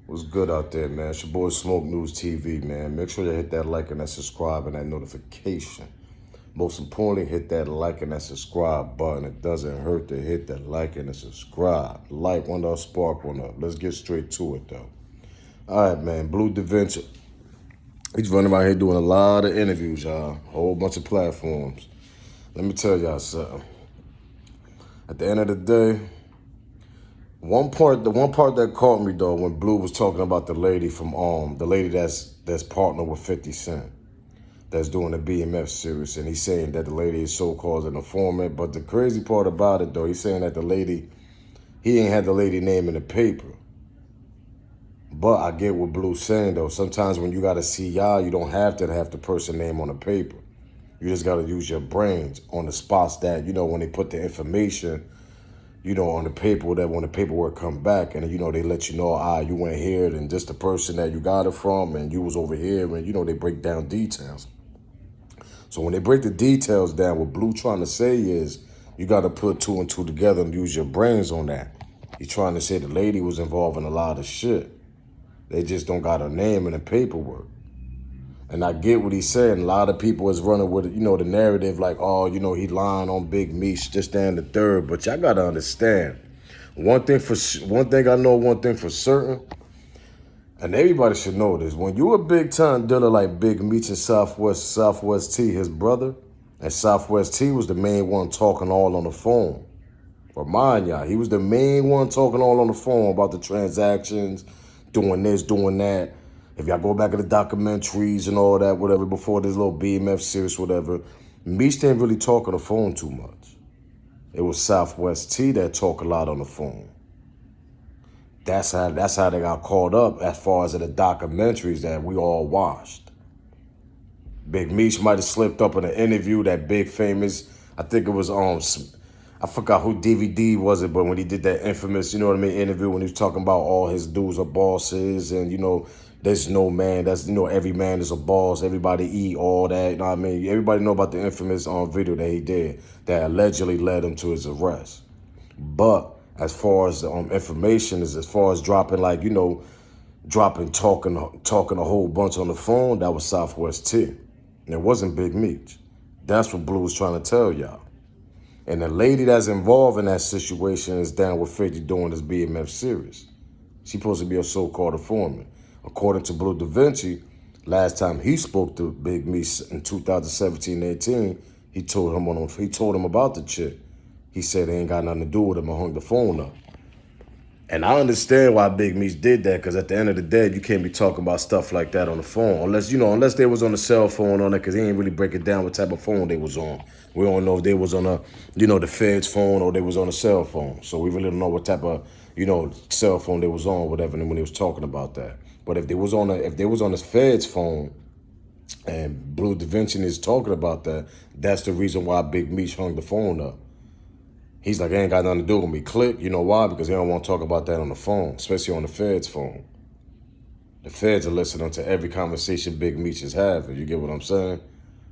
What's good out there, man? It's your boy Smoke News TV, man. Make sure you hit that like and that subscribe and that notification. Most importantly, hit that like and that subscribe button. It doesn't hurt to hit that like and the subscribe. Like one up, spark one up. Let's get straight to it, though. All right, man. Bleu DaVinci. He's running around here doing a lot of interviews, y'all. A whole bunch of platforms. Let me tell y'all something. At the end of the day, the one part that caught me though, when Bleu was talking about the lady that's partnered with 50 Cent, that's doing the BMF series, and he's saying that the lady is so-called an informant. But the crazy part about it though, he's saying that he ain't had the lady name in the paper. But I get what Blue's saying though. Sometimes when you got a CI, you don't have to have the person name on the paper. You just got to use your brains on the spots that, when they put the information, on the paper, that when the paperwork come back and, they let you know, you went here and just the person that you got it from and you was over here and, they break down details. So when they break the details down, what Blue trying to say is you got to put two and two together and use your brains on that. He's trying to say the lady was involved in a lot of shit. They just don't got her name in the paperwork. And I get what he's saying. A lot of people is running with, the narrative like, he lying on Big Meech, this, that, and the third. But y'all got to understand, one thing for certain, and everybody should know this. When you a big-time dealer like Big Meech and Southwest T, his brother, and Southwest T was the main one talking all on the phone. Remind y'all, he was the main one talking all on the phone about the transactions, doing this, doing that. If y'all go back to the documentaries and all that, whatever, before this little BMF series, whatever, Meech didn't really talk on the phone too much. It was Southwest T that talked a lot on the phone. That's how they got caught up as far as the documentaries that we all watched. Big Meech might have slipped up in an interview, that big famous, I think it was I forgot who DVD was it, but when he did that infamous, interview when he was talking about all his dudes are bosses and, there's no man, that's, every man is a boss, everybody eat, all that, Everybody know about the infamous video that he did that allegedly led him to his arrest. But as far as information, as far as dropping, talking a whole bunch on the phone, that was Southwest T. And it wasn't Big Meech. That's what Blue was trying to tell y'all. And the lady that's involved in that situation is down with 50 doing this BMF series. She's supposed to be a so-called informant. According to Bleu DaVinci, last time he spoke to Big Meech in 2017-18, he told him about the chick. He said it ain't got nothing to do with him and hung the phone up. And I understand why Big Meech did that, because at the end of the day, you can't be talking about stuff like that on the phone. Unless they was on the cell phone on it, because he ain't really break it down what type of phone they was on. We don't know if they was on the Fed's phone or they was on a cell phone. So we really don't know what type of, cell phone they was on, whatever, when he was talking about that. But if they was on the Fed's phone and Bleu DaVinci is talking about that, that's the reason why Big Meech hung the phone up. He's like, it ain't got nothing to do with me. Click. You know why? Because they don't want to talk about that on the phone, especially on the Fed's phone. The Feds are listening to every conversation Big Meech is having. You get what I'm saying?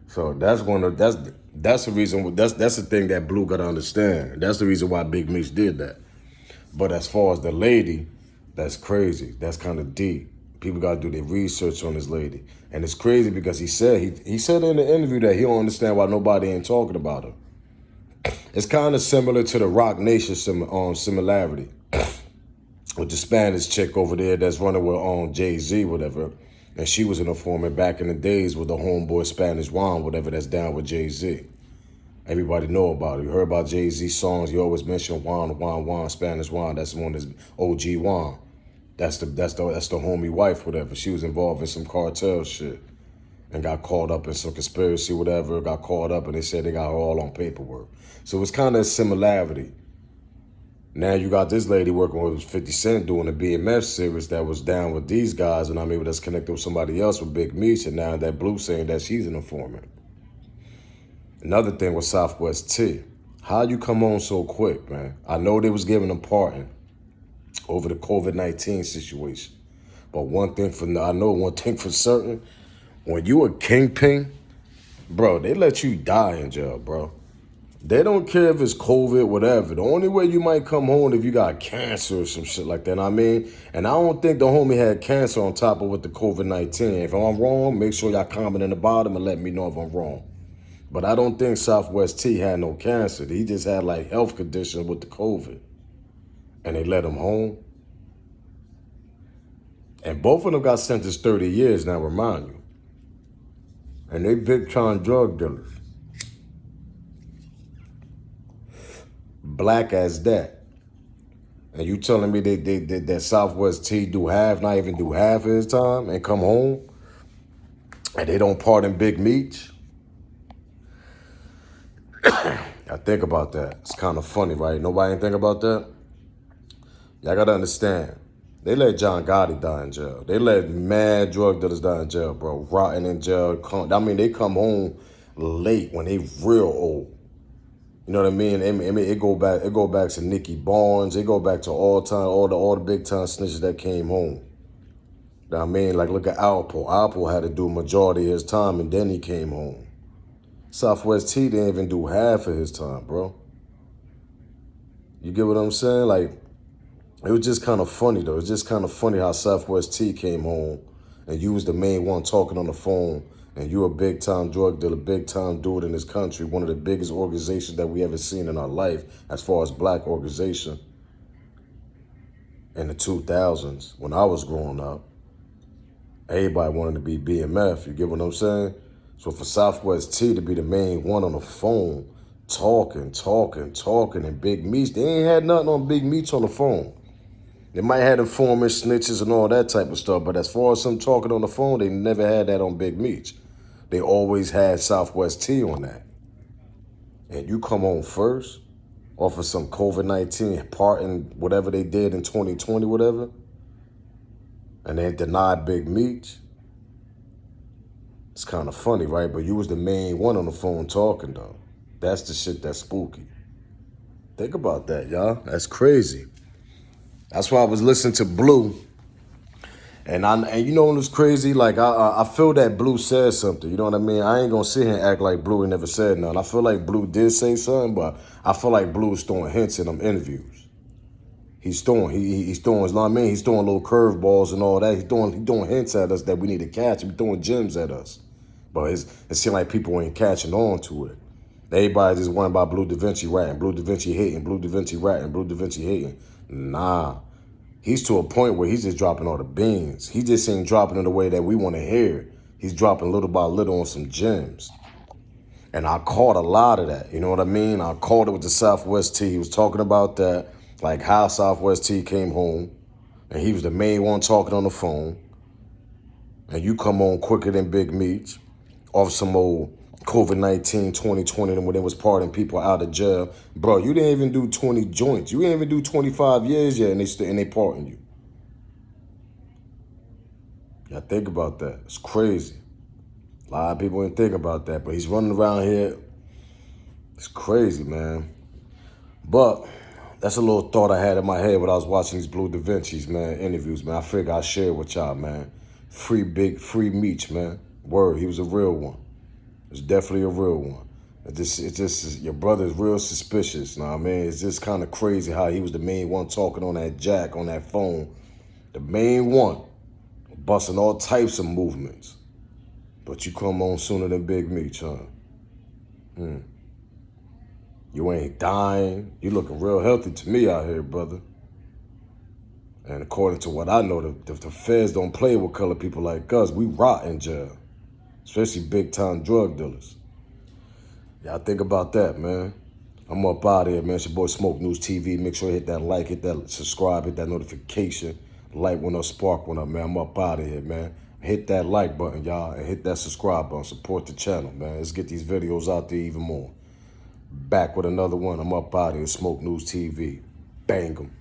So that's the reason. That's the thing that Blue got to understand. That's the reason why Big Meech did that. But as far as the lady, that's crazy. That's kind of deep. People got to do their research on this lady. And it's crazy because he said in the interview that he don't understand why nobody ain't talking about her. It's kind of similar to the Rock Nation similarity with the Spanish chick over there that's running with Jay-Z, whatever. And she was an informant back in the days with the homeboy Spanish Juan, whatever, that's down with Jay-Z. Everybody know about it. You heard about Jay-Z songs. You always mention Juan, Spanish Juan. That's the one that's OG Juan. That's the homie wife, whatever. She was involved in some cartel shit and got caught up in some conspiracy, whatever, got caught up, and they said they got her all on paperwork. So it's kind of a similarity. Now you got this lady working with 50 Cent doing a BMF series that was down with these guys, and that's connected with somebody else with Big Meech, and now that Blue saying that she's an informant. Another thing with Southwest T. How you come on so quick, man? I know they was giving them pardon over the COVID-19 situation. But I know one thing for certain, when you a kingpin, bro, they let you die in jail, bro. They don't care if it's COVID, whatever. The only way you might come home if you got cancer or some shit like that. I mean, and I don't think the homie had cancer on top of with the COVID-19. If I'm wrong, make sure y'all comment in the bottom and let me know if I'm wrong. But I don't think Southwest T had no cancer. He just had like health conditions with the COVID. And they let him home. And both of them got sentenced 30 years now, remind you. And they big time drug dealers. Black as that. And you telling me that Southwest T not even do half of his time and come home? And they don't pardon Big Meech? I think about that. It's kind of funny, right? Nobody ain't think about that? Y'all gotta understand. They let John Gotti die in jail. They let mad drug dealers die in jail, bro. Rotting in jail. I mean, they come home late when they real old. You know what I mean? It go back to Nicky Barnes. It go back to all the big time snitches that came home. You know what I mean? Like, look at Alpo. Alpo had to do a majority of his time, and then he came home. Southwest T didn't even do half of his time, bro. You get what I'm saying? Like, it was just kind of funny, though. It's just kind of funny how Southwest T came home, and you was the main one talking on the phone, and you a big-time drug dealer, big-time dude in this country, one of the biggest organizations that we ever seen in our life as far as black organization in the 2000s when I was growing up. Everybody wanted to be BMF, you get what I'm saying? So for Southwest T to be the main one on the phone, talking, and Big Meech, they ain't had nothing on Big Meech on the phone. They might have informants, snitches, and all that type of stuff, but as far as some talking on the phone, they never had that on Big Meech. They always had Southwest T on that. And you come on first off of some COVID-19 part in whatever they did in 2020, whatever, and they denied Big Meech. It's kind of funny, right? But you was the main one on the phone talking, though. That's the shit that's spooky. Think about that, y'all. That's crazy. That's why I was listening to Bleu. And you know what's crazy? Like, I feel that Bleu said something. You know what I mean? I ain't going to sit here and act like Bleu never said nothing. I feel like Bleu did say something, but I feel like Blue's throwing hints in them interviews. He's throwing, he's throwing, you know what I mean? He's throwing little curveballs and all that. He's throwing hints at us that we need to catch. He's throwing gems at us. But it seems like people ain't catching on to it. Everybody just wondering about Bleu DaVinci ratting, Bleu DaVinci hating, Bleu DaVinci ratting, Bleu DaVinci hating. Nah. He's to a point where he's just dropping all the beans. He just ain't dropping in the way that we want to hear. He's dropping little by little on some gems. And I caught a lot of that. You know what I mean? I caught it with the Southwest T. He was talking about that, like how Southwest T came home. And he was the main one talking on the phone. And you come on quicker than Big Meech off some old COVID-19 2020 when they was parting people out of jail. Bro, you didn't even do 20 joints. You didn't even do 25 years yet, and they parting you. Yeah, think about that. It's crazy. A lot of people didn't think about that, but he's running around here. It's crazy, man. But that's a little thought I had in my head when I was watching these Bleu DaVinci's, man, interviews, man. I figured I'd share it with y'all, man. Free Meech, man. Word, he was a real one. It's definitely a real one. It's just your brother's real suspicious. You know what I mean? It's just kind of crazy how he was the main one talking on that jack, on that phone. The main one. Busting all types of movements. But you come on sooner than Big Meech, huh? You ain't dying. You looking real healthy to me out here, brother. And according to what I know, the feds don't play with colored people like us. We rot in jail. Especially big-time drug dealers. Y'all think about that, man. I'm up out of here, man. It's your boy Smoke News TV. Make sure you hit that like, hit that subscribe, hit that notification. Light went up, spark went up, man. I'm up out of here, man. Hit that like button, y'all, and hit that subscribe button. Support the channel, man. Let's get these videos out there even more. Back with another one. I'm up out of here. Smoke News TV. Bang 'em.